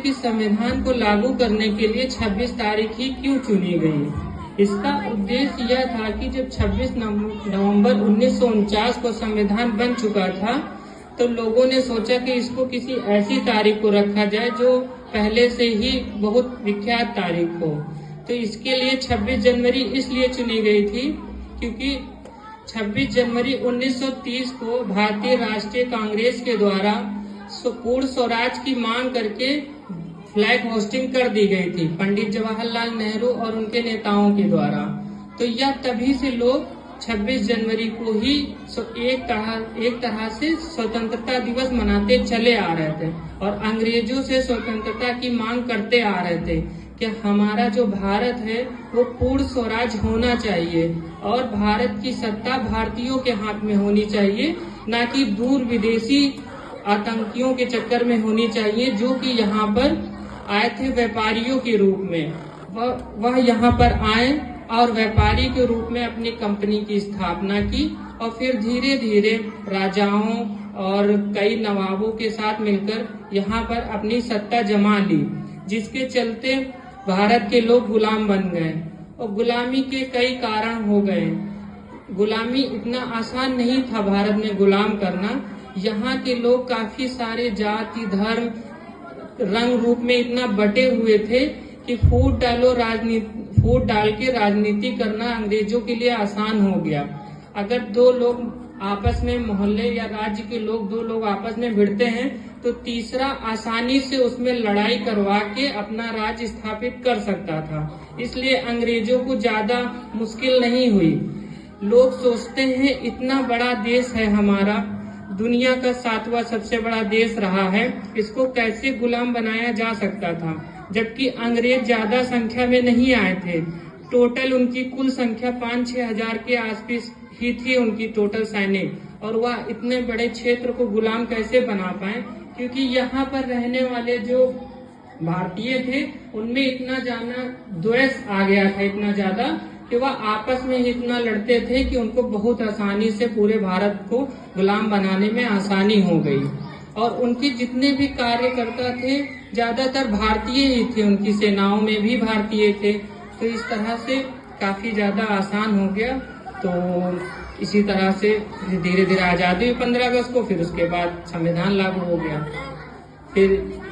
कि संविधान को लागू करने के लिए 26 तारीख ही क्यों चुनी गई। इसका उद्देश्य यह था कि जब 26 नवंबर 1949 को संविधान बन चुका था तो लोगों ने सोचा कि इसको किसी ऐसी तारीख को रखा जाए जो पहले से ही बहुत विख्यात तारीख हो। तो इसके लिए 26 जनवरी इसलिए चुनी गई थी क्योंकि 26 जनवरी 1930 को भारतीय राष्ट्रीय कांग्रेस के द्वारा पूर्ण स्वराज की मांग करके फ्लैग होस्टिंग कर दी गई थी पंडित जवाहरलाल नेहरू और उनके नेताओं के द्वारा। तो यह तभी से लोग 26 जनवरी को ही एक तरह से स्वतंत्रता दिवस मनाते चले आ रहे थे और अंग्रेजों से स्वतंत्रता की मांग करते आ रहे थे कि हमारा जो भारत है वो पूर्ण स्वराज होना चाहिए और भारत की सत्ता भारतीयों के हाथ में होनी चाहिए, न कि दूर विदेशी आतंकियों के चक्कर में होनी चाहिए जो कि यहाँ पर आए थे व्यापारियों के रूप में। वह यहाँ पर आए और व्यापारी के रूप में अपनी कंपनी की स्थापना की और फिर धीरे धीरे राजाओं और कई नवाबों के साथ मिलकर यहाँ पर अपनी सत्ता जमा ली, जिसके चलते भारत के लोग गुलाम बन गए और गुलामी के कई कारण हो गए। गुलामी इतना आसान नहीं था भारत में गुलाम करना। यहाँ के लोग काफी सारे जाति धर्म रंग रूप में इतना बटे हुए थे कि फूट डाल के राजनीति करना अंग्रेजों के लिए आसान हो गया। अगर दो लोग आपस में मोहल्ले या राज्य के लोग दो लोग आपस में भिड़ते हैं तो तीसरा आसानी से उसमें लड़ाई करवा के अपना राज्य स्थापित कर सकता था। इसलिए अंग्रेजों को ज्यादा मुश्किल नहीं हुई। लोग सोचते हैं इतना बड़ा देश है हमारा, दुनिया का 7वां सबसे बड़ा देश रहा है, इसको कैसे गुलाम बनाया जा सकता था, जबकि अंग्रेज ज्यादा संख्या में नहीं आए थे। टोटल उनकी कुल संख्या 5-6 हजार के आसपास ही थी उनकी टोटल सैनिक, और वह इतने बड़े क्षेत्र को गुलाम कैसे बना पाए, क्योंकि यहाँ पर रहने वाले जो भारतीय थे उनमें इतना ज्यादा द्वेष आ गया था, इतना ज्यादा कि वह आपस में इतना लड़ते थे कि उनको बहुत आसानी से पूरे भारत को गुलाम बनाने में आसानी हो गई। और उनके जितने भी कार्यकर्ता थे ज्यादातर भारतीय ही थे, उनकी सेनाओं में भी भारतीय थे। तो इस तरह से काफी ज्यादा आसान हो गया। तो इसी तरह से धीरे धीरे आजादी हुई 15 अगस्त को, फिर उसके बाद संविधान लागू हो गया। फिर